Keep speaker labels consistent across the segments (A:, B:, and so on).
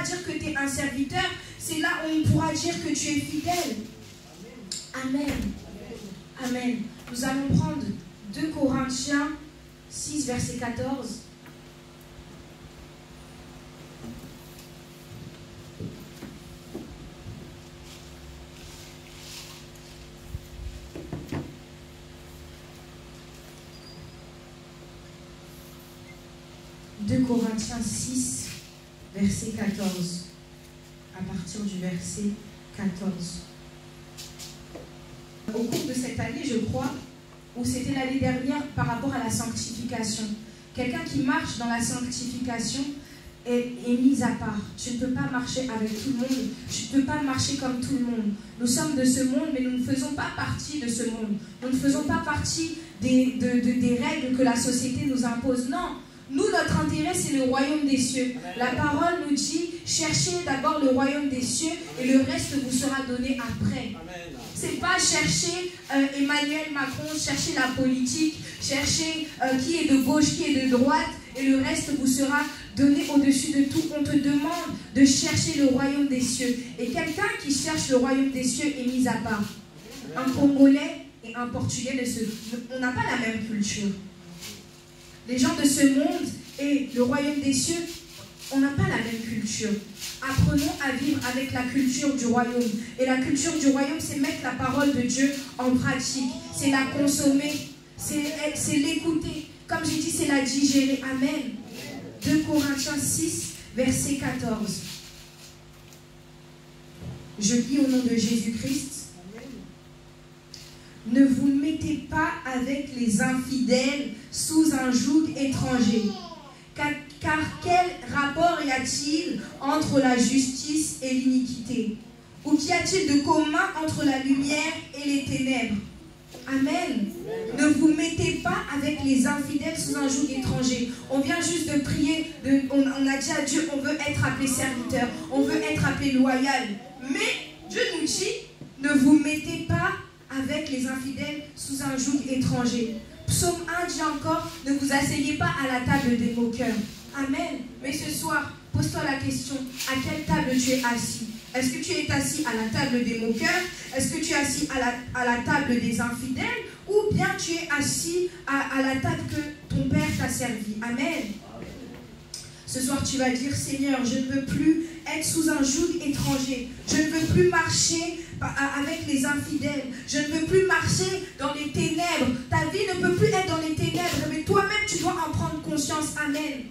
A: dire que tu es un serviteur, c'est là où on pourra dire que tu es fidèle. Amen. Amen. Nous allons prendre 2 Corinthiens 6, verset 14. Corinthiens 6, verset 14. À partir du verset 14. Au cours de cette année, je crois, ou c'était l'année dernière, par rapport à la sanctification, quelqu'un qui marche dans la sanctification est mis à part. Tu ne peux pas marcher avec tout le monde. Tu ne peux pas marcher comme tout le monde. Nous sommes de ce monde, mais nous ne faisons pas partie de ce monde. Nous ne faisons pas partie des règles que la société nous impose. Non. Nous, notre intérêt, c'est le royaume des cieux. La parole nous dit, cherchez d'abord le royaume des cieux et le reste vous sera donné après. C'est pas chercher Emmanuel Macron, chercher la politique, chercher qui est de gauche, qui est de droite, et le reste vous sera donné au-dessus de tout. On te demande de chercher le royaume des cieux. Et quelqu'un qui cherche le royaume des cieux est mis à part. Un Congolais et un Portugais, on n'a pas la même culture. Les gens de ce monde et le royaume des cieux, on n'a pas la même culture. Apprenons à vivre avec la culture du royaume. Et la culture du royaume, c'est mettre la parole de Dieu en pratique. C'est la consommer. C'est l'écouter. Comme j'ai dit, c'est la digérer. Amen. 2 Corinthiens 6, verset 14. Je lis au nom de Jésus-Christ. Ne vous mettez pas avec les infidèles sous un joug étranger. Car quel rapport y a-t-il entre la justice et l'iniquité? Ou qu'y a-t-il de commun entre la lumière et les ténèbres? Amen. Ne vous mettez pas avec les infidèles sous un joug étranger. On vient juste de prier, on a dit à Dieu, on veut être appelé serviteur, on veut être appelé loyal. Mais Dieu nous dit, ne vous mettez pas avec les infidèles sous un joug étranger. Psaume 1 dit encore, ne vous asseyez pas à la table des moqueurs. Amen. Mais ce soir, pose-toi la question, à quelle table tu es assis? Est-ce que tu es assis à la table des moqueurs? Est-ce que tu es assis à la table des infidèles? Ou bien tu es assis à la table que ton Père t'a servi? Amen. Ce soir, tu vas dire, Seigneur, je ne veux plus être sous un joug étranger. Je ne veux plus marcher avec les infidèles. Je ne veux plus marcher dans les ténèbres. Ta vie ne peut plus être dans les ténèbres, mais toi-même, tu dois en prendre conscience. Amen.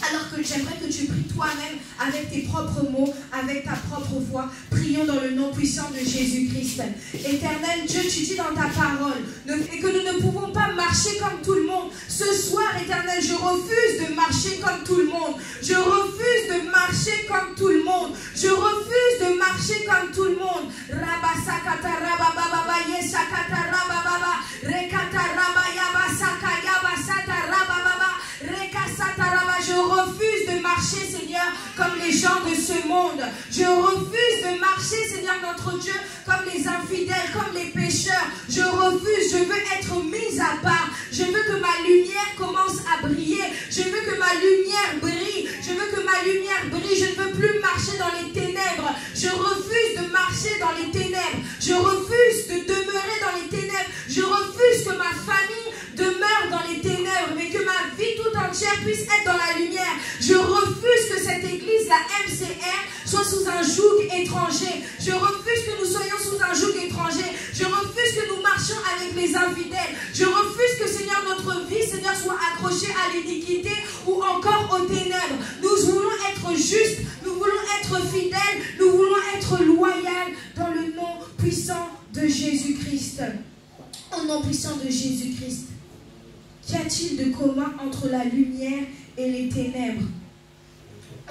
A: Alors que j'aimerais que tu pries toi-même avec tes propres mots, avec ta propre voix. Prions dans le nom puissant de Jésus-Christ. Éternel Dieu, tu dis dans ta parole et que nous ne pouvons pas marcher comme tout le monde. Ce soir, Éternel, je refuse de marcher comme tout le monde. Je refuse de marcher comme tout le monde. Je refuse de marcher comme tout le monde. Rabasakata rabababa yesakata rabababa rekata rabayaba sakayaba sata rabababa rekasata rababa. Je refuse de marcher, Seigneur, comme les gens de ce monde. Je refuse de marcher, Seigneur notre Dieu, comme les infidèles, comme les pécheurs. Je refuse, je veux être mise à part. Je veux que ma lumière commence à briller. Je veux que ma lumière brille. Je veux que ma lumière brille. Je ne veux plus marcher dans les ténèbres. Je refuse de marcher dans les ténèbres. Je refuse de demeurer dans les ténèbres. Je refuse que ma famille demeure dans les ténèbres, mais que ma vie tout entière puisse être dans la lumière. Je refuse que cette église, la MCR, soit sous un joug étranger. Je refuse que nous soyons sous un joug étranger. Je refuse que nous marchions avec les infidèles. Je refuse que, Seigneur, notre vie, Seigneur, soit accrochée à l'iniquité ou encore aux ténèbres. Nous voulons être justes, nous voulons être fidèles, nous voulons être loyaux dans le nom puissant de Jésus-Christ. Au nom puissant de Jésus-Christ. Qu'y a-t-il de commun entre la lumière et les ténèbres?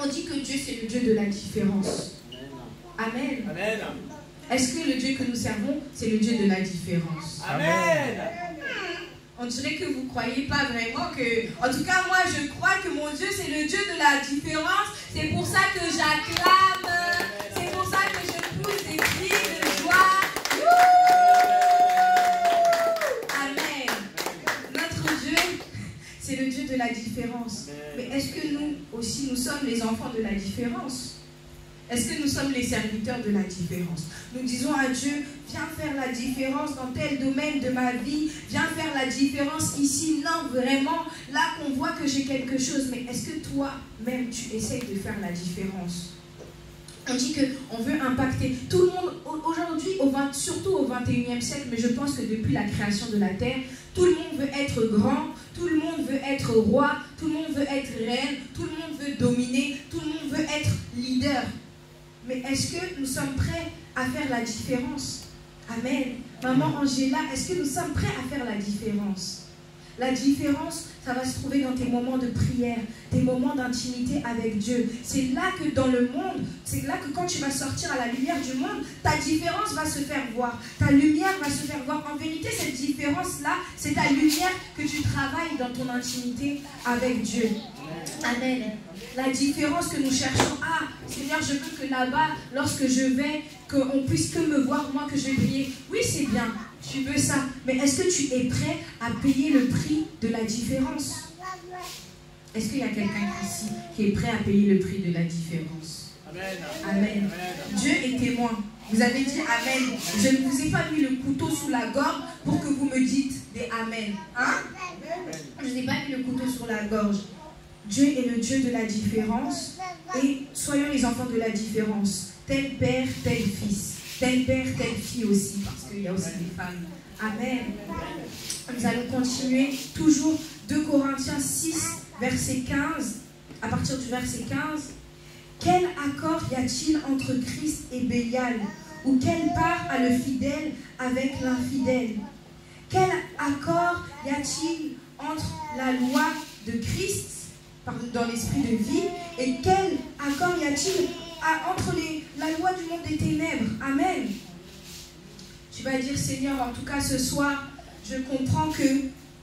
A: On dit que Dieu, c'est le Dieu de la différence. Amen. Amen. Est-ce que le Dieu que nous servons, c'est le Dieu de la différence? Amen. On dirait que vous ne croyez pas vraiment que... En tout cas, moi, je crois que mon Dieu, c'est le Dieu de la différence. C'est pour ça que j'acclame. C'est pour ça que je pousse des cris de joie. Amen. Notre Dieu, c'est le Dieu de la différence. Mais est-ce que nous aussi, aussi, nous sommes les enfants de la différence. Est-ce que nous sommes les serviteurs de la différence? Nous disons à Dieu, viens faire la différence dans tel domaine de ma vie, viens faire la différence ici. Non, vraiment, là qu'on voit que j'ai quelque chose, mais est-ce que toi-même tu essayes de faire la différence? On dit qu'on veut impacter tout le monde aujourd'hui, surtout au 21e siècle, mais je pense que depuis la création de la terre, tout le monde veut être grand, tout le monde veut être roi, tout le monde veut être reine, tout le monde veut dominer, tout le monde veut être leader. Mais est-ce que nous sommes prêts à faire la différence? Amen. Maman Angela, est-ce que nous sommes prêts à faire la différence? La différence, ça va se trouver dans tes moments de prière, tes moments d'intimité avec Dieu. C'est là que dans le monde, c'est là que quand tu vas sortir à la lumière du monde, ta différence va se faire voir. Ta lumière va se faire voir. En vérité, cette différence-là, c'est ta lumière que tu travailles dans ton intimité avec Dieu. Amen. La différence que nous cherchons. Ah, Seigneur, je veux que là-bas, lorsque je vais, qu'on puisse que me voir, moi, que je vais prier. Oui, c'est bien. Tu veux ça. Mais est-ce que tu es prêt à payer le prix de la différence? Est-ce qu'il y a quelqu'un ici qui est prêt à payer le prix de la différence? Amen. Amen. Dieu est témoin. Vous avez dit Amen. Je ne vous ai pas mis le couteau sous la gorge pour que vous me dites des Amen. Hein? Je n'ai pas mis le couteau sur la gorge. Dieu est le Dieu de la différence. Et soyons les enfants de la différence. Tel père, tel fils. Tel père, telle fille aussi, parce qu'il y a aussi des femmes. Amen. Nous allons continuer toujours 2 Corinthiens 6, verset 15, à partir du verset 15. Quel accord y a-t-il entre Christ et Bélial? Ou quelle part a le fidèle avec l'infidèle? Quel accord y a-t-il entre la loi de Christ, dans l'esprit de vie, et quel accord y a-t-il entre la loi du monde des ténèbres? Amen. Tu vas dire, Seigneur, en tout cas ce soir, je comprends que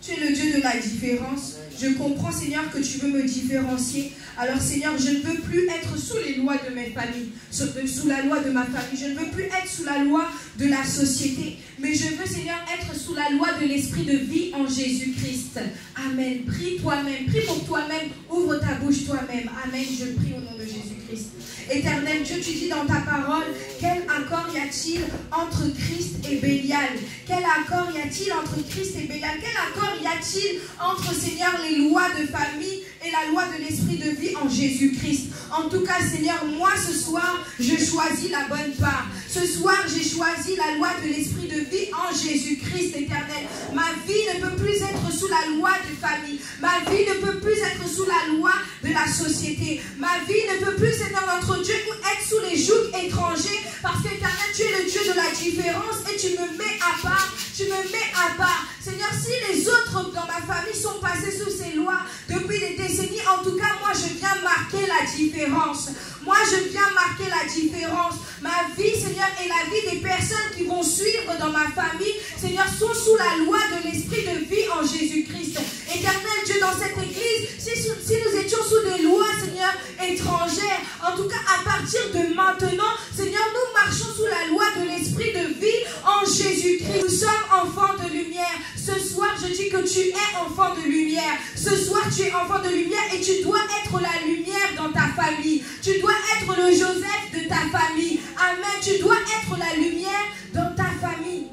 A: tu es le Dieu de la différence. Je comprends, Seigneur, que tu veux me différencier. Alors, Seigneur, je ne veux plus être sous les lois de mes familles, sous la loi de ma famille. Je ne veux plus être sous la loi de la société. Mais je veux, Seigneur, être sous la loi de l'esprit de vie en Jésus-Christ. Amen. Prie toi-même. Prie pour toi-même. Ouvre ta bouche toi-même. Amen. Je prie au nom de Jésus-Christ. Éternel Dieu, tu dis dans ta parole, quel accord y a-t-il entre Christ et Bélial? Quel accord y a-t-il entre Christ et Bélial? Quel accord y a-t-il entre, Seigneur, les lois de famille et la loi de l'esprit de vie en Jésus-Christ? En tout cas, Seigneur, moi ce soir, je choisis la bonne part. Ce soir, j'ai choisi la loi de l'esprit de vie en Jésus-Christ, éternel. Ma vie ne peut plus être sous la loi de famille. Ma vie ne peut plus être sous la loi de la société. Ma vie ne peut plus, Seigneur notre Dieu, être sous les jougs étrangers. Parce qu'éternel, tu es le Dieu de la différence et tu me mets à part. Tu me mets à part. Seigneur, si les autres dans ma famille sont passés sous ces lois depuis des décennies, en tout cas, moi, je viens marquer la différence. Moi, je viens marquer la différence. Ma vie, Seigneur, et la vie des personnes qui vont suivre dans ma famille, Seigneur, sont sous la loi de l'esprit de vie en Jésus-Christ. Éternel Dieu, dans cette église, si nous étions sous des lois, Seigneur, étrangères, en tout cas, à partir de maintenant, Seigneur, nous marchons sous la loi de l'esprit de vie en Jésus-Christ. Nous sommes enfants de lumière. Ce soir, je dis que tu es enfant de lumière. Ce soir, tu es enfant de lumière et tu dois être la lumière dans ta famille. Tu dois être le Joseph de ta famille. Amen. Tu dois être la lumière dans ta famille.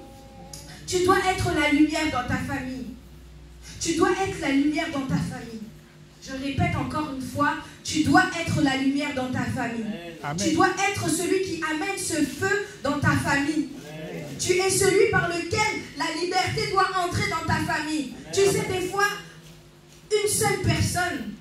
A: Tu dois être la lumière dans ta famille. Tu dois être la lumière dans ta famille. Je répète encore une fois, tu dois être la lumière dans ta famille. Amen. Tu dois être celui qui amène ce feu dans ta famille. Amen. Tu es celui par lequel la liberté doit entrer dans ta famille. Amen. Tu sais, des fois, une seule personne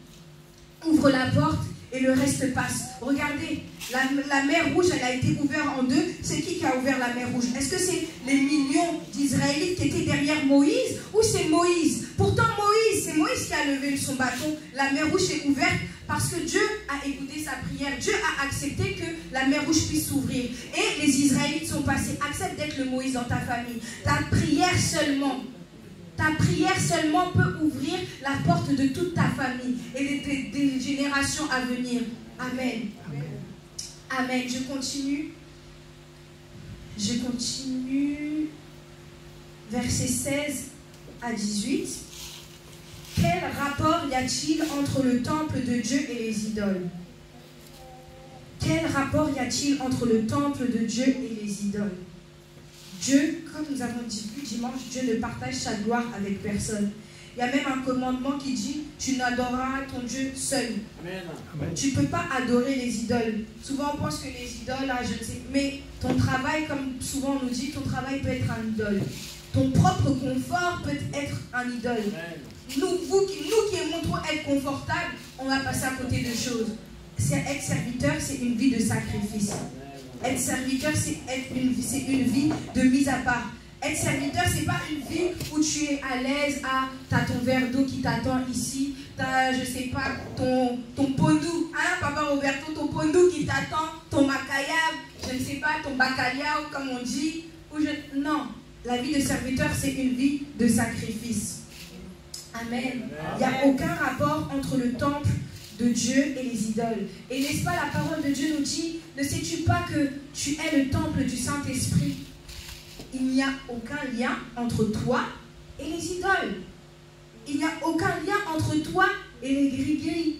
A: ouvre la porte et le reste passe. Regardez, la mer Rouge, elle a été ouverte en deux. C'est qui a ouvert la mer Rouge? Est-ce que c'est les millions d'Israélites qui étaient derrière Moïse ou c'est Moïse? Pourtant Moïse, c'est Moïse qui a levé son bâton. La mer Rouge est ouverte parce que Dieu a écouté sa prière. Dieu a accepté que la mer Rouge puisse s'ouvrir. Et les Israélites sont passés. Accepte d'être le Moïse dans ta famille. Ta prière seulement peut ouvrir la porte de toute ta famille et des générations à venir. Amen. Amen. Amen. Je continue. Versets 16 à 18. Quel rapport y a-t-il entre le temple de Dieu et les idoles? Quel rapport y a-t-il entre le temple de Dieu et les idoles? Dieu, comme nous avons dit dimanche, Dieu ne partage sa gloire avec personne. Il y a même un commandement qui dit, tu n'adoreras ton Dieu seul. Amen. Tu ne peux pas adorer les idoles. Souvent on pense que les idoles, je ne sais, mais ton travail, comme souvent on nous dit, ton travail peut être un idole. Ton propre confort peut être un idole. Nous qui aimons trop être confortables, on va passer à côté de choses. Être serviteur, c'est une vie de sacrifice. Être serviteur, c'est une vie de mise à part. Être serviteur, c'est pas une vie où tu es à l'aise, tu as ton verre d'eau qui t'attend ici, tu as, je sais pas, ton pondou, hein, Papa Roberto, ton pondou qui t'attend, ton macayab, je ne sais pas, ton bacalhau, comme on dit. Non, la vie de serviteur, c'est une vie de sacrifice. Amen. Il n'y a aucun rapport entre le temple de Dieu et les idoles. Et n'est-ce pas, la parole de Dieu nous dit, ne sais-tu pas que tu es le temple du Saint-Esprit? Il n'y a aucun lien entre toi et les idoles. Il n'y a aucun lien entre toi et les gris-gris.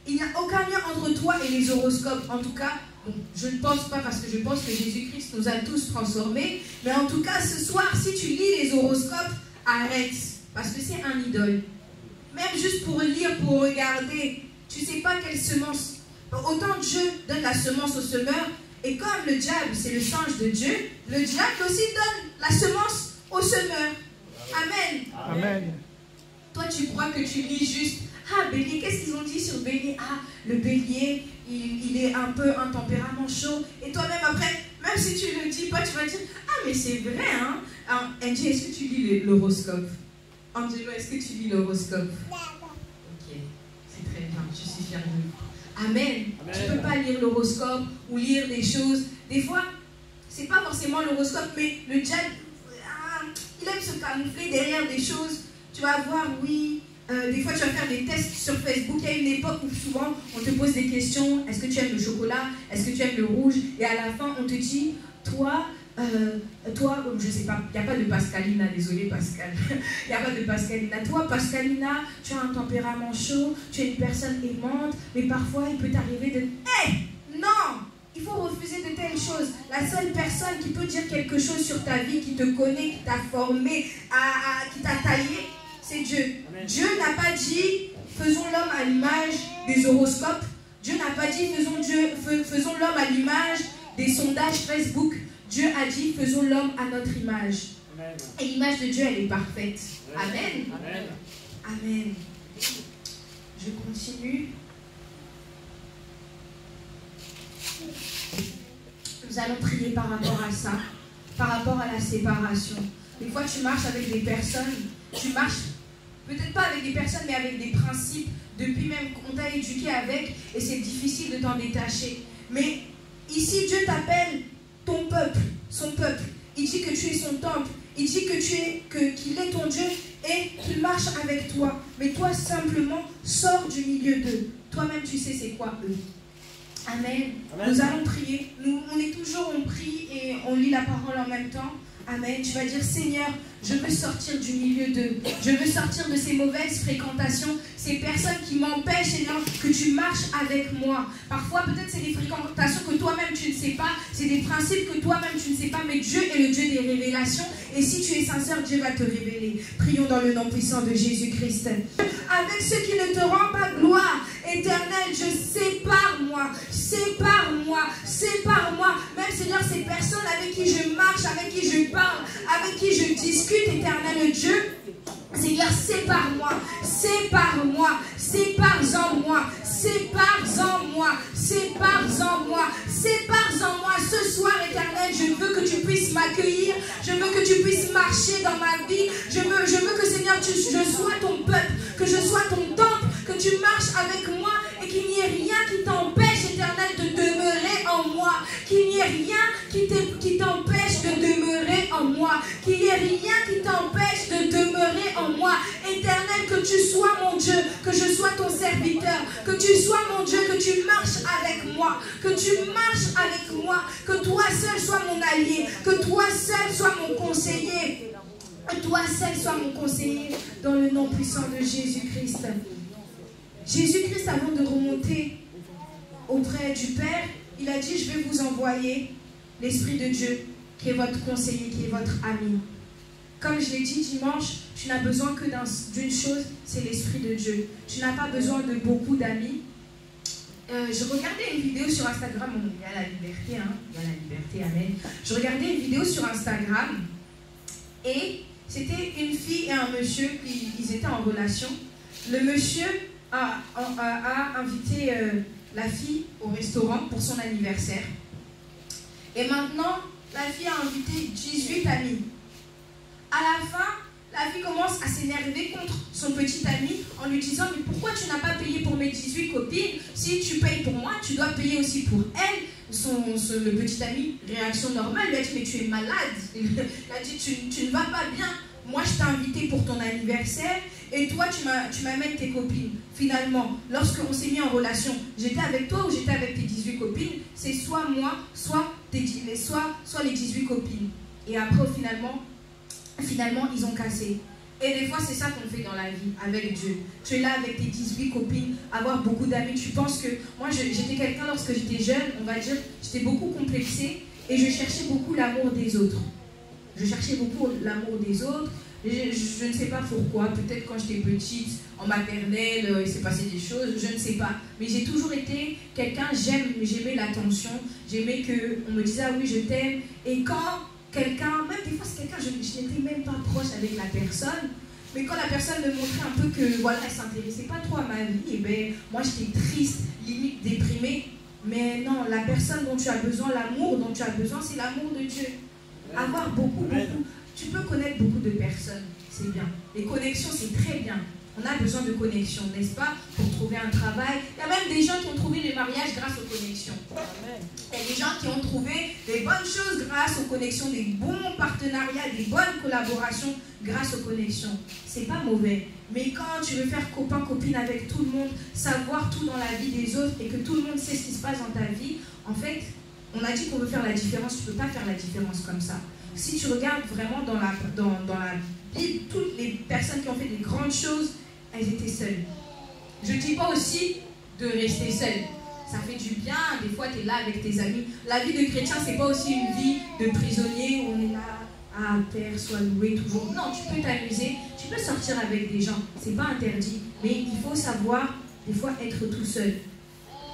A: Il n'y a aucun lien entre toi et les horoscopes. En tout cas, bon, je ne pense pas, parce que je pense que Jésus-Christ nous a tous transformés. Mais en tout cas, ce soir, si tu lis les horoscopes, arrête. Parce que c'est un idole. Même juste pour lire, pour regarder, tu ne sais pas quelle semence. Autant Dieu donne la semence au semeur, et comme le diable, c'est le singe de Dieu, le diable aussi donne la semence au semeur. Amen. Amen. Toi, tu crois que tu lis juste, ah, bélier, qu'est-ce qu'ils ont dit sur bélier? Ah, le bélier, il est un peu un tempérament chaud. Et toi-même, après, même si tu ne le dis pas, tu vas dire, ah, mais c'est vrai, hein. Angie, est-ce que tu lis l'horoscope? Angelo, est-ce que tu lis l'horoscope? Ok, c'est très bien, je suis fière de vous. Amen. Amen. Tu ne peux pas lire l'horoscope ou lire des choses. Des fois, ce n'est pas forcément l'horoscope, mais le diable, il aime se camoufler derrière des choses. Tu vas voir, oui, des fois tu vas faire des tests sur Facebook. Il y a une époque où souvent on te pose des questions. Est-ce que tu aimes le chocolat? Est-ce que tu aimes le rouge? Et à la fin, on te dit, toi, je sais pas, il n'y a pas de Pascalina, désolé Pascal, il n'y a pas de Pascalina. Toi, Pascalina, tu as un tempérament chaud, tu es une personne aimante, mais parfois il peut t'arriver de... Non! Il faut refuser de telles choses. La seule personne qui peut dire quelque chose sur ta vie, qui te connaît, qui t'a formé, qui t'a taillé, c'est Dieu. Amen. Dieu n'a pas dit, faisons l'homme à l'image des horoscopes. Dieu n'a pas dit, faisons l'homme à l'image des sondages Facebook. Dieu a dit, faisons l'homme à notre image. Amen. Et l'image de Dieu, elle est parfaite. Amen. Amen. Amen. Je continue. Nous allons prier par rapport à ça, par rapport à la séparation. Des fois, tu marches avec des personnes, tu marches peut-être pas avec des personnes, mais avec des principes, depuis même qu'on t'a éduqué avec, et c'est difficile de t'en détacher. Mais ici, Dieu t'appelle ton peuple, son peuple. Il dit que tu es son temple. Il dit qu'il est ton Dieu et qu'il marche avec toi. Mais toi, simplement, sors du milieu d'eux. Toi-même, tu sais c'est quoi eux. Amen. Amen. Nous allons prier. On prie et on lit la parole en même temps. Amen. Tu vas dire, Seigneur, je veux sortir du milieu d'eux. Je veux sortir de ces mauvaises fréquentations, ces personnes qui m'empêchent, Seigneur, que tu marches avec moi. Parfois, peut-être c'est des fréquentations que toi-même tu ne sais pas, c'est des principes que toi-même tu ne sais pas, mais Dieu est le Dieu des révélations. Et si tu es sincère, Dieu va te révéler. Prions dans le nom puissant de Jésus-Christ. Avec ceux qui ne te rendent pas gloire, Éternel, je sépare-moi, sépare-moi, sépare-moi. Même, Seigneur, ces personnes avec qui je marche, avec qui je parle, avec qui je discute, Éternel Dieu, Seigneur, sépare-moi, sépare-moi, sépare-en moi, sépare-en moi, sépare-en moi, sépare-en moi. Ce soir, Éternel, je veux que tu puisses m'accueillir, je veux que tu puisses marcher dans ma vie, je veux que, Seigneur, je sois ton peuple, que je sois ton temple, que tu marches avec moi et qu'il n'y ait rien qui t'empêche, Éternel, de demeurer en moi, qu'il n'y ait rien qui t'empêche de demeurer en moi, qu'il n'y ait rien qui t'empêche de demeurer en moi. Éternel, que tu sois mon Dieu, que je sois ton serviteur, que tu sois mon Dieu, que tu marches avec moi, que tu marches avec moi, que toi seul sois mon allié, que toi seul sois mon conseiller. Toi seul sois mon conseiller dans le nom puissant de Jésus-Christ. Jésus-Christ, avant de remonter auprès du Père, il a dit, je vais vous envoyer l'Esprit de Dieu, qui est votre conseiller, qui est votre ami. Comme je l'ai dit dimanche, tu n'as besoin que d'une chose, c'est l'Esprit de Dieu. Tu n'as pas besoin de beaucoup d'amis. Je regardais une vidéo sur Instagram, il y a la liberté, hein, il y a la liberté, amen. Je regardais une vidéo sur Instagram et c'était une fille et un monsieur, ils étaient en relation. Le monsieur a invité la fille au restaurant pour son anniversaire. Et maintenant, la fille a invité 18 amis. À la fin, la fille commence à s'énerver contre son petit ami en lui disant « Mais pourquoi tu n'as pas payé pour mes 18 copines? Si tu payes pour moi, tu dois payer aussi pour elle. » Le petit ami, réaction normale, lui a dit « Mais tu es malade. » Il a dit « Tu ne vas pas bien. Moi, je t'ai invité pour ton anniversaire et toi, tu m'amènes tes copines. Finalement, lorsqu'on s'est mis en relation, j'étais avec toi ou j'étais avec tes 18 copines. C'est soit moi, soit les 18 copines. » Et après, finalement, ils ont cassé. Et des fois, c'est ça qu'on fait dans la vie, avec Dieu. Tu es là avec tes 18 copines, avoir beaucoup d'amis. Tu penses que... Moi, j'étais quelqu'un, lorsque j'étais jeune, on va dire, j'étais beaucoup complexée et je cherchais beaucoup l'amour des autres. Je cherchais beaucoup l'amour des autres. Je ne sais pas pourquoi. Peut-être quand j'étais petite, en maternelle, il s'est passé des choses, je ne sais pas. Mais j'ai toujours été quelqu'un, j'aimais l'attention. J'aimais qu'on me disait « Ah oui, je t'aime ». Et quand... quelqu'un, même des fois c'est quelqu'un, je n'étais même pas proche avec la personne, mais quand la personne me montrait un peu que voilà, elle s'intéressait pas trop à ma vie, et ben moi j'étais triste, limite déprimée. Mais non, la personne dont tu as besoin, l'amour dont tu as besoin, c'est l'amour de Dieu. Avoir beaucoup. Tu peux connaître beaucoup de personnes, c'est bien. Les connexions, c'est très bien. On a besoin de connexions, n'est-ce pas? Pour trouver un travail. Il y a même des gens qui ont trouvé le mariage grâce aux connexions. Il y a des gens qui ont trouvé des bonnes choses grâce aux connexions, des bons partenariats, des bonnes collaborations grâce aux connexions. C'est pas mauvais. Mais quand tu veux faire copain-copine avec tout le monde, savoir tout dans la vie des autres et que tout le monde sait ce qui se passe dans ta vie, en fait, on a dit qu'on veut faire la différence. Tu ne peux pas faire la différence comme ça. Si tu regardes vraiment dans la Bible, toutes les personnes qui ont fait des grandes choses, elles étaient seules. Je ne dis pas aussi de rester seule. Ça fait du bien, des fois tu es là avec tes amis. La vie de chrétien, c'est pas aussi une vie de prisonnier où on est là, à terre, soit loué toujours. Non, tu peux t'amuser, tu peux sortir avec des gens, c'est pas interdit. Mais il faut savoir, des fois, être tout seul.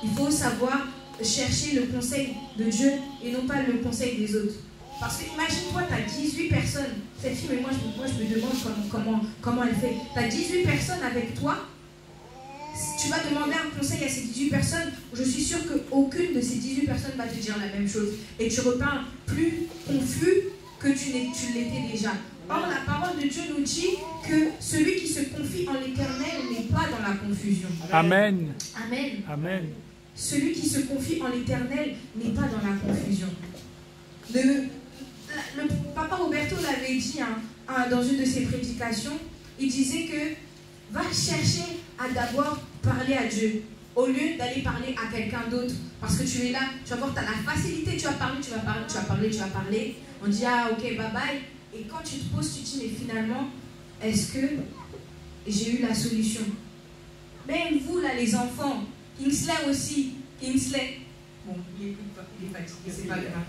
A: Il faut savoir chercher le conseil de Dieu et non pas le conseil des autres. Parce que imagine-toi, tu as 18 personnes. Cette fille, mais moi je me demande comment elle fait. Tu as 18 personnes avec toi. Tu vas demander un conseil à ces 18 personnes. Je suis sûre qu'aucune de ces 18 personnes va te dire la même chose. Et tu repars plus confus que tu l'étais déjà. Or, la parole de Dieu nous dit que celui qui se confie en l'Éternel n'est pas dans la confusion.
B: Amen.
A: Amen.
B: Amen.
A: Celui qui se confie en l'Éternel n'est pas dans la confusion. Le papa Roberto l'avait dit dans une de ses prédications, il disait que va chercher à d'abord parler à Dieu au lieu d'aller parler à quelqu'un d'autre, parce que tu es là, tu vas voir, tu as la facilité, tu vas parler, on dit ah ok bye bye, et quand tu te poses tu te dis mais finalement est-ce que j'ai eu la solution? Même vous là les enfants, Kingsley aussi, bon, il est fatigué, c'est pas grave.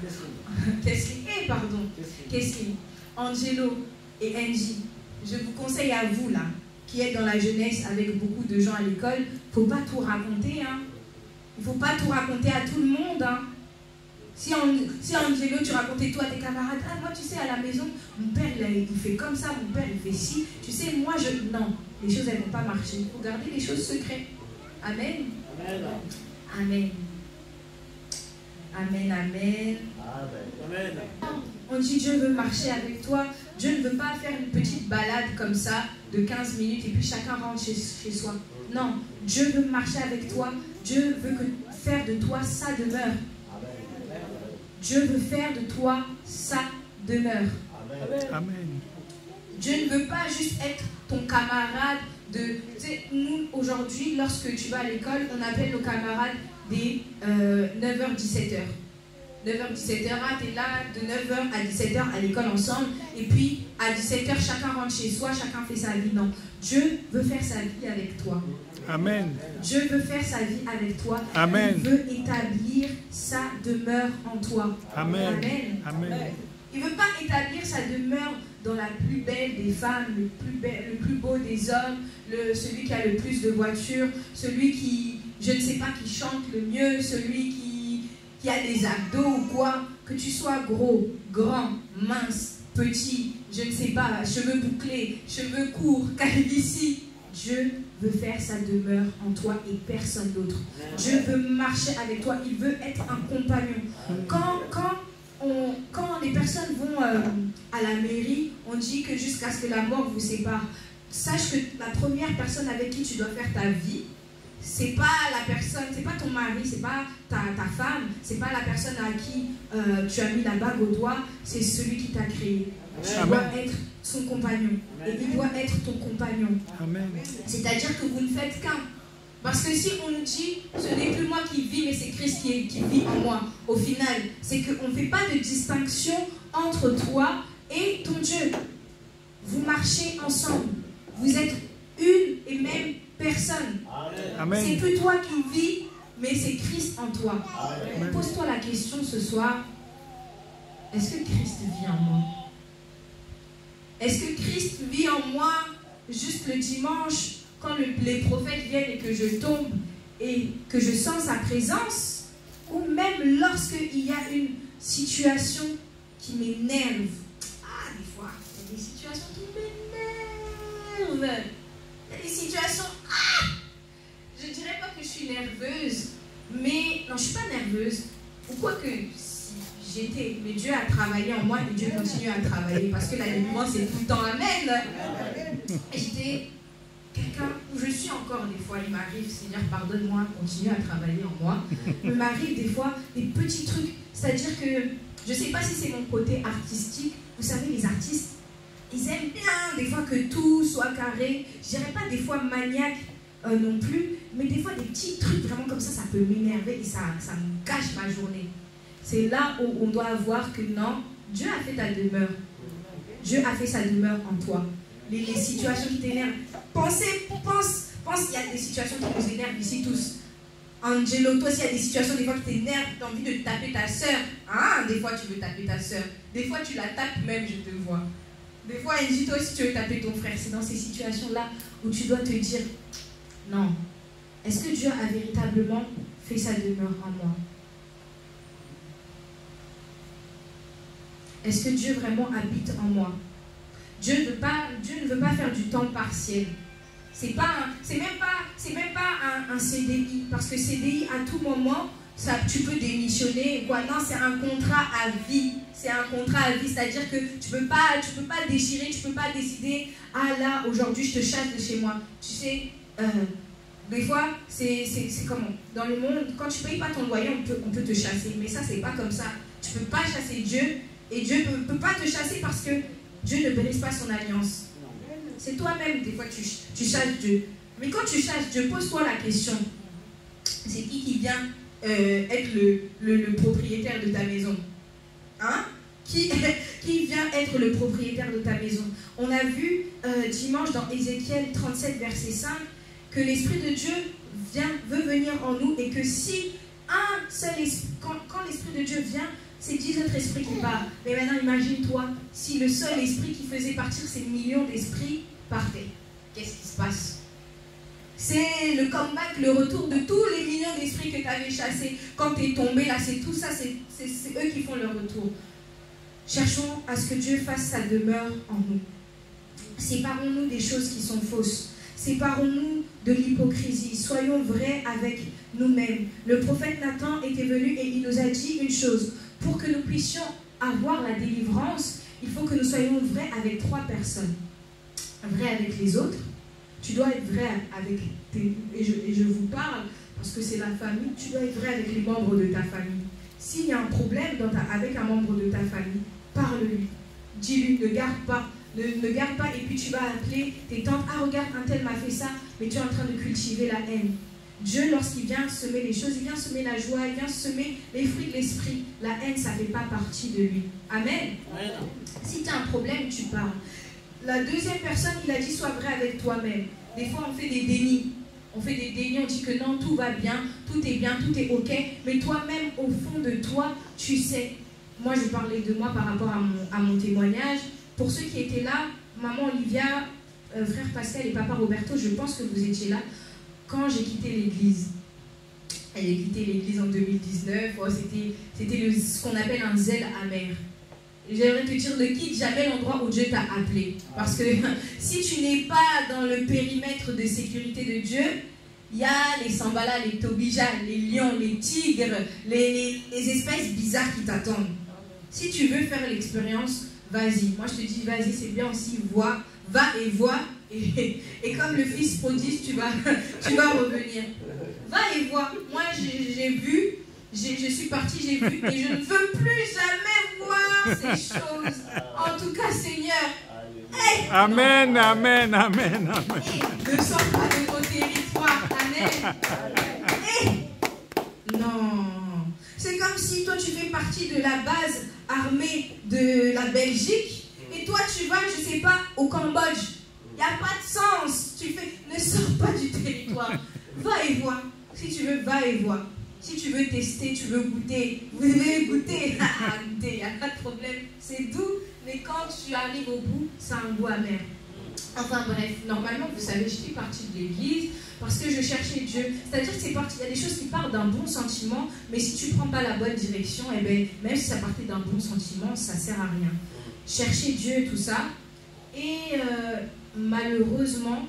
A: Kessley, Angelo et Angie, je vous conseille à vous là, qui êtes dans la jeunesse avec beaucoup de gens à l'école, il ne faut pas tout raconter. Hein. Il ne faut pas tout raconter à tout le monde. Hein. Si Angelo, tu racontais toi à tes camarades, ah moi tu sais à la maison, mon père il fait comme ça, mon père il fait ci, tu sais moi je... Non, les choses elles ne vont pas marcher. Il faut garder les choses secrètes. Amen. Amen. Amen. Amen, amen. Amen. On dit Dieu veut marcher avec toi. Dieu ne veut pas faire une petite balade comme ça de 15 minutes et puis chacun rentre chez soi. Non, Dieu veut marcher avec toi. Dieu veut faire de toi sa demeure. Dieu veut faire de toi sa demeure.
B: Amen.
A: Dieu ne veut pas juste être ton camarade de... Tu sais, nous, aujourd'hui, lorsque tu vas à l'école, on appelle nos camarades des 9h-17h. 9h, 17h, tu es là de 9h à 17h à l'école ensemble. Et puis à 17h, chacun rentre chez soi, chacun fait sa vie. Non, Dieu veut faire sa vie avec toi.
B: Amen.
A: Dieu veut faire sa vie avec toi.
B: Amen.
A: Il veut établir sa demeure en toi.
B: Amen.
A: Amen.
B: Amen.
A: Il ne veut pas établir sa demeure dans la plus belle des femmes, le plus beau des hommes, celui qui a le plus de voitures, celui qui, je ne sais pas, qui chante le mieux, celui qui a des abdos ou quoi. Que tu sois gros, grand, mince, petit, je ne sais pas, cheveux bouclés, cheveux courts, calvitie. Dieu veut faire sa demeure en toi et personne d'autre. Dieu veut marcher avec toi, il veut être un compagnon. Quand les personnes vont à la mairie, on dit que jusqu'à ce que la mort vous sépare. Sache que la première personne avec qui tu dois faire ta vie, c'est pas la personne, c'est pas ton mari, c'est pas ta femme, c'est pas la personne à qui tu as mis la bague au doigt, c'est celui qui t'a créé. Tu dois être son compagnon. Et il doit être ton compagnon. C'est-à-dire que vous ne faites qu'un. Parce que si on nous dit, ce n'est plus moi qui vis, mais c'est Christ qui vit en moi, au final, c'est qu'on ne fait pas de distinction entre toi et ton Dieu. Vous marchez ensemble. Vous êtes une et même personne. C'est plus toi qui vis, mais c'est Christ en toi. Pose-toi la question ce soir, est-ce que Christ vit en moi? Est-ce que Christ vit en moi juste le dimanche quand les prophètes viennent et que je tombe et que je sens sa présence? Ou même lorsqu'il y a une situation qui m'énerve? Ah, des fois, il y a des situations qui m'énervent. Il y a des situations... Ah, je ne dirais pas que je suis nerveuse, mais... Non, je ne suis pas nerveuse. Ou quoi que... J'étais, mais Dieu a travaillé en moi et Dieu continue à travailler parce que la délivrance c'est tout le temps. Amen. Et j'étais quelqu'un où je suis encore des fois, il m'arrive, Seigneur pardonne-moi, continue à travailler en moi. Il m'arrive des fois des petits trucs, c'est-à-dire que je ne sais pas si c'est mon côté artistique. Vous savez, les artistes, ils aiment bien des fois que tout soit carré. Je dirais pas des fois maniaque non plus, mais des fois des petits trucs vraiment comme ça peut m'énerver et ça me gâche ma journée. C'est là où on doit voir que non, Dieu a fait ta demeure. Dieu a fait sa demeure en toi. Les situations qui t'énervent. Pense, il y a des situations qui nous énervent ici tous. Angelo, toi, s'il y a des situations des fois qui t'énervent, tu as envie de taper ta soeur. Ah, des fois tu veux taper ta soeur. Des fois tu la tapes même, je te vois. Des fois, Angie, toi aussi tu veux taper ton frère. C'est dans ces situations-là où tu dois te dire, non, est-ce que Dieu a véritablement fait sa demeure en moi? Est-ce que Dieu vraiment habite en moi? Dieu ne veut pas faire du temps partiel. C'est même pas un CDI. Parce que CDI, à tout moment, tu peux démissionner. Quoi. Non, c'est un contrat à vie. C'est un contrat à vie. C'est-à-dire que tu peux pas déchirer, tu ne peux pas décider, ah là, aujourd'hui, je te chasse de chez moi. Tu sais, des fois, c'est comment? Dans le monde, quand tu ne payes pas ton loyer, on peut te chasser. Mais ça, c'est pas comme ça. Tu ne peux pas chasser Dieu. Et Dieu ne peut pas te chasser parce que Dieu ne brise pas son alliance. C'est toi-même, des fois, tu chasses Dieu. Mais quand tu chasses Dieu, pose-toi la question. C'est qui vient être le propriétaire de ta maison? Hein? Qui vient être le propriétaire de ta maison? On a vu dimanche dans Ézéchiel 37, verset 5, que l'Esprit de Dieu veut venir en nous et que si un seul esprit, quand l'Esprit de Dieu vient, c'est 10 autres esprits qui partent. Mais maintenant, imagine-toi, si le seul esprit qui faisait partir ces millions d'esprits partait. Qu'est-ce qui se passe? C'est le comeback, le retour de tous les millions d'esprits que tu avais chassés. Quand tu es tombé, là, c'est tout ça, c'est eux qui font leur retour. Cherchons à ce que Dieu fasse sa demeure en nous. Séparons-nous des choses qui sont fausses. Séparons-nous de l'hypocrisie. Soyons vrais avec nous-mêmes. Le prophète Nathan était venu et il nous a dit une chose. Pour que nous puissions avoir la délivrance, il faut que nous soyons vrais avec 3 personnes. Vrai avec les autres. Tu dois être vrai avec et je vous parle parce que c'est la famille. Tu dois être vrai avec les membres de ta famille. S'il y a un problème avec un membre de ta famille, parle-lui. Dis-lui, ne garde pas. Ne garde pas et puis tu vas appeler tes tantes. Ah, regarde, un tel m'a fait ça, mais tu es en train de cultiver la haine. Dieu, lorsqu'il vient semer les choses, il vient semer la joie, il vient semer les fruits de l'esprit. La haine, ça ne fait pas partie de lui. Amen. Amen. Si tu as un problème, tu parles. La deuxième personne, il a dit, sois vrai avec toi-même. Des fois, on fait des dénis. On fait des dénis, on dit que non, tout va bien, tout est OK. Mais toi-même, au fond de toi, tu sais. Moi, je parlais de moi par rapport à mon témoignage. Pour ceux qui étaient là, maman Olivia, frère Pascal et papa Roberto, je pense que vous étiez là quand j'ai quitté l'église. J'ai quitté l'église en 2019. Oh, c'était ce qu'on appelle un zèle amer. J'aimerais te dire, ne quitte jamais l'endroit où Dieu t'a appelé. Parce que si tu n'es pas dans le périmètre de sécurité de Dieu, il y a les Sambala, les Tobija, les lions, les tigres, les espèces bizarres qui t'attendent. Si tu veux faire l'expérience, vas-y. Moi, je te dis, vas-y, c'est bien aussi, va et vois. Et comme le fils prodige, tu vas revenir. Va et vois. Moi, j'ai vu, je suis partie, j'ai vu, et je ne veux plus jamais voir ces choses. En tout cas, Seigneur. Hey,
B: amen, amen, amen, amen.
A: Hey, ne sors pas de ton territoire. Amen. Hey, non. C'est comme si toi, tu fais partie de la base armée de la Belgique, et toi, tu vas, je ne sais pas, au Cambodge. Il n'y a pas de sens. Tu fais, ne sors pas du territoire. Va et vois. Si tu veux, va et vois. Si tu veux tester, tu veux goûter, vous devez goûter. Goûter, il n'y a pas de problème. C'est doux, mais quand tu arrives au bout, ça a un goût amer. Enfin bref, normalement, vous savez, j'étais partie de l'église parce que je cherchais Dieu. C'est-à-dire que c'est parti, il y a des choses qui partent d'un bon sentiment, mais si tu ne prends pas la bonne direction, eh bien, même si ça partait d'un bon sentiment, ça ne sert à rien. Chercher Dieu, tout ça. Et malheureusement,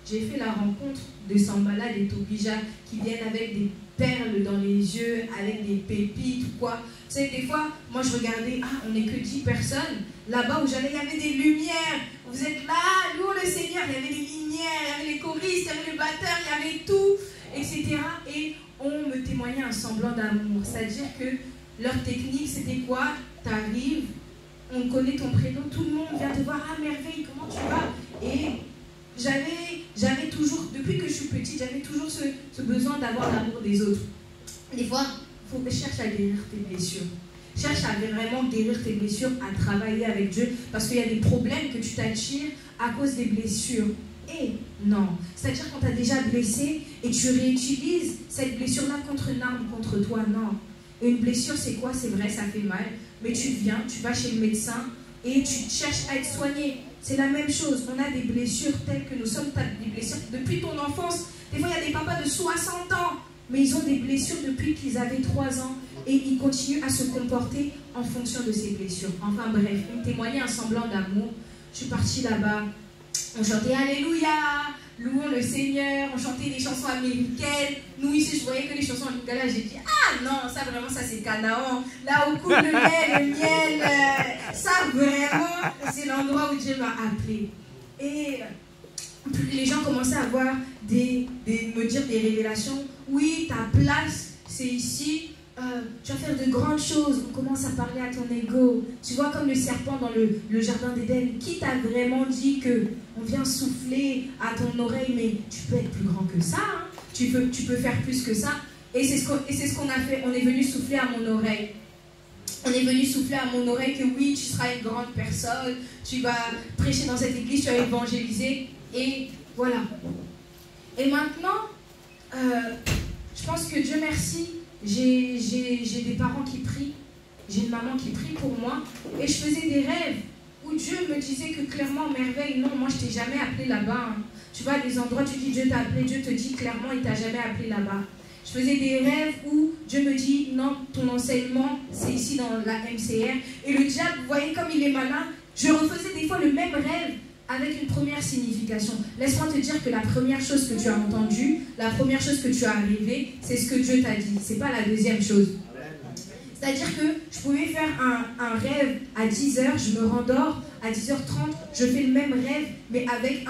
A: j'ai fait la rencontre de Sambala, des Tobija, qui viennent avec des perles dans les yeux, avec des pépites ou quoi. Tu sais, des fois, moi je regardais, on n'est que 10 personnes. Là-bas où j'allais, il y avait des lumières. Vous êtes là, louons le Seigneur. Il y avait des lumières, il y avait les choristes, il y avait les batteurs, il y avait tout, etc. Et on me témoignait un semblant d'amour. C'est-à-dire que leur technique, c'était quoi? Tu arrives, on connaît ton prénom, tout le monde vient te voir, merveille, comment tu vas? Et j'avais toujours, depuis que je suis petite, j'avais toujours ce besoin d'avoir l'amour des autres. Des fois, il faut que cherche à guérir tes blessures. Cherche à vraiment guérir tes blessures, à travailler avec Dieu, parce qu'il y a des problèmes que tu t'attires à cause des blessures. Et non, c'est-à-dire quand tu as déjà blessé et tu réutilises cette blessure-là contre une arme contre toi, non. Et une blessure, c'est quoi? C'est vrai, ça fait mal, mais tu viens, tu vas chez le médecin et tu cherches à être soigné. C'est la même chose. On a des blessures telles que nous sommes, des blessures depuis ton enfance. Des fois, il y a des papas de 60 ans, mais ils ont des blessures depuis qu'ils avaient 3 ans et ils continuent à se comporter en fonction de ces blessures. Enfin bref, ils me témoignaient un semblant d'amour. Je suis partie là-bas, on chantait Alléluia, louons le Seigneur, on chantait des chansons américaines. Nous ici, je voyais que les chansons américaines, j'ai dit, ah non, ça vraiment, ça c'est Canaan. Là où coule le lait, le miel, ça vraiment, c'est l'endroit où Dieu m'a appelé. Et les gens commençaient à avoir me dire des révélations. Oui, ta place, c'est ici. Tu vas faire de grandes choses. On commence à parler à ton ego. Tu vois, comme le serpent dans le jardin d'Éden. Qui t'a vraiment dit que on vient souffler à ton oreille, mais tu peux être plus grand que ça. Hein? Tu peux faire plus que ça. Et c'est ce qu'on a fait. On est venu souffler à mon oreille. On est venu souffler à mon oreille que oui, tu seras une grande personne. Tu vas prêcher dans cette église, tu vas évangéliser. Et voilà. Et maintenant, je pense que Dieu merci. J'ai des parents qui prient, j'ai une maman qui prie pour moi, et je faisais des rêves où Dieu me disait que clairement, merveille, non, moi je t'ai jamais appelé là-bas. Hein. Tu vois, des endroits, tu dis Dieu t'a appelé, Dieu te dit clairement, il t'a jamais appelé là-bas. Je faisais des rêves où Dieu me dit, non, ton enseignement, c'est ici dans la MCR. Et le diable, vous voyez comme il est malin, je refaisais des fois le même rêve, avec une première signification. Laisse-moi te dire que la première chose que tu as entendue, la première chose que tu as rêvé, c'est ce que Dieu t'a dit. Ce n'est pas la deuxième chose. C'est-à-dire que je pouvais faire un rêve à 10h, je me rendors, à 10h30, je fais le même rêve, mais avec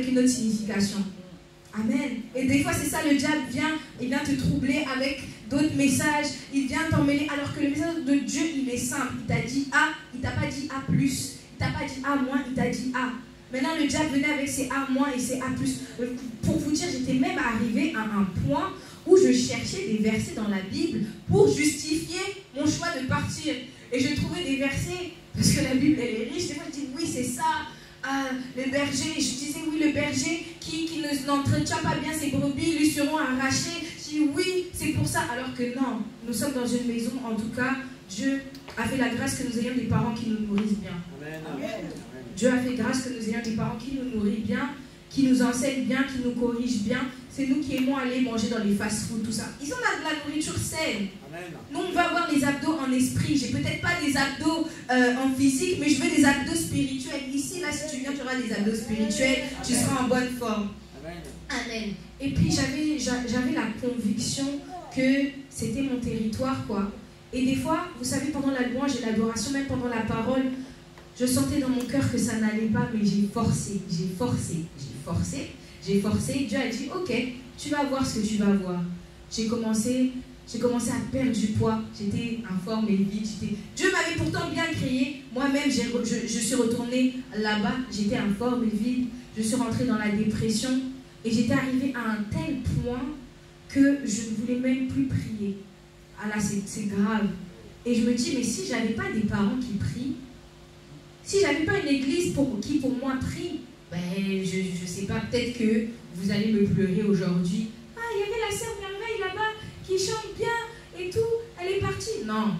A: une autre signification. Amen. Et des fois, c'est ça, le diable il vient te troubler avec d'autres messages, il vient t'emmêler, alors que le message de Dieu, il est simple. Il t'a dit A, il t'a pas dit A+. Il t'a pas dit A-, il t'a dit A. Maintenant, le diable venait avec ses A- et ses A+. Pour vous dire, j'étais même arrivée à un point où je cherchais des versets dans la Bible pour justifier mon choix de partir. Et je trouvais des versets, parce que la Bible, elle est riche. Des fois, je dis, oui, c'est ça. Le berger, je disais, oui, le berger qui n'entretient pas bien ses brebis lui seront arrachés. Je dis, oui, c'est pour ça. Alors que non, nous sommes dans une maison, en tout cas, Dieu a fait la grâce que nous ayons des parents qui nous nourrissent bien. Amen. Dieu a fait grâce que nous ayons des parents qui nous nourrissent bien, qui nous enseignent bien, qui nous corrigent bien. C'est nous qui aimons aller manger dans les fast-foods, tout ça. Ils ont de la nourriture saine. Amen. Nous, on va avoir les abdos en esprit. J'ai peut-être pas des abdos en physique, mais je veux des abdos spirituels. Ici, là, si tu viens, tu auras des abdos spirituels, tu seras en bonne forme. Amen. Amen. Et puis, j'avais la conviction que c'était mon territoire, quoi. Et des fois, vous savez, pendant la louange et l'adoration, même pendant la parole, je sentais dans mon cœur que ça n'allait pas, mais j'ai forcé. Dieu a dit, ok, tu vas voir ce que tu vas voir. J'ai commencé à perdre du poids. J'étais informe et vide. Dieu m'avait pourtant bien créé. Moi-même, je suis retournée là-bas. J'étais informe et vide. Je suis rentrée dans la dépression. Et j'étais arrivée à un tel point que je ne voulais même plus prier. Ah là, c'est grave. Et je me dis, mais si je n'avais pas des parents qui prient, si je n'avais pas une église qui pour moi prie, ben, je ne sais pas, peut-être que vous allez me pleurer aujourd'hui. Ah, il y avait la sœur Merveille là-bas qui chante bien et tout, elle est partie. Non,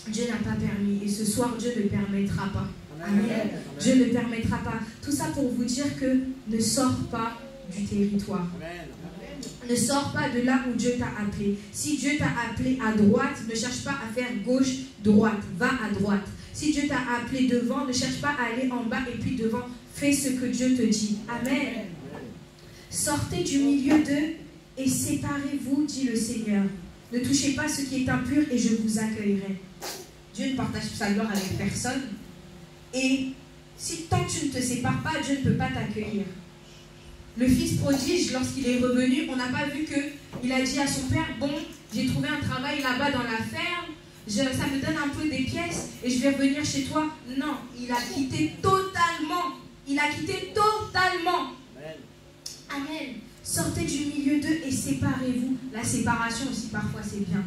A: Dieu n'a pas permis. Et ce soir, Dieu ne permettra pas. Amen. Amen. Dieu ne permettra pas. Tout ça pour vous dire que ne sors pas du territoire. Amen. Ne sors pas de là où Dieu t'a appelé. Si Dieu t'a appelé à droite, ne cherche pas à faire gauche-droite. Va à droite. Si Dieu t'a appelé devant, ne cherche pas à aller en bas et puis devant. Fais ce que Dieu te dit. Amen. Sortez du milieu d'eux et séparez-vous, dit le Seigneur. Ne touchez pas ce qui est impur et je vous accueillerai. Dieu ne partage sa gloire avec personne. Et si tant que tu ne te sépares pas, Dieu ne peut pas t'accueillir. Le fils prodige, lorsqu'il est revenu, on n'a pas vu qu'il a dit à son père, bon, j'ai trouvé un travail là-bas dans la ferme, ça me donne un peu des pièces et je vais revenir chez toi. Non, il a quitté totalement. Il a quitté totalement. Amen. Amen. Sortez du milieu d'eux et séparez-vous. La séparation aussi, parfois, c'est bien.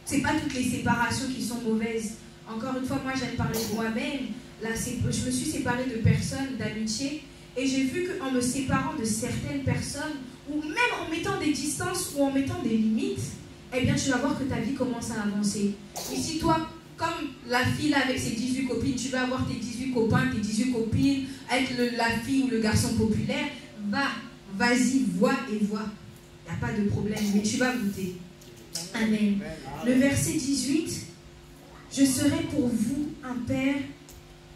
A: Ce n'est pas toutes les séparations qui sont mauvaises. Encore une fois, moi, j'aime parler de moi-même. Je me suis séparée de personnes, d'amitié. Et j'ai vu qu'en me séparant de certaines personnes, ou même en mettant des distances ou en mettant des limites, eh bien, tu vas voir que ta vie commence à avancer. Et si toi, comme la fille là avec ses 18 copines, tu vas avoir tes 18 copains, tes 18 copines, être la fille ou le garçon populaire, vas-y, vois et vois. Il n'y a pas de problème, mais tu vas goûter. Amen. Le verset 18, je serai pour vous un père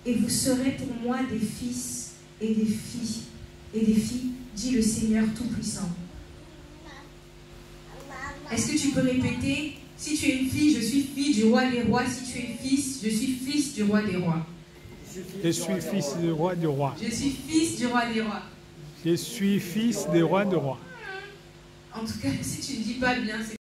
A: et vous serez pour moi des fils et des filles, dit le Seigneur Tout-Puissant. Est-ce que tu peux répéter? Si tu es une fille, je suis fille du roi des rois. Si tu es fils, je suis fils du roi des rois.
B: Je suis fils du roi du roi.
A: Je suis fils du roi des rois.
B: Je suis fils des rois du roi.
A: En tout cas, si tu ne dis pas bien, c'est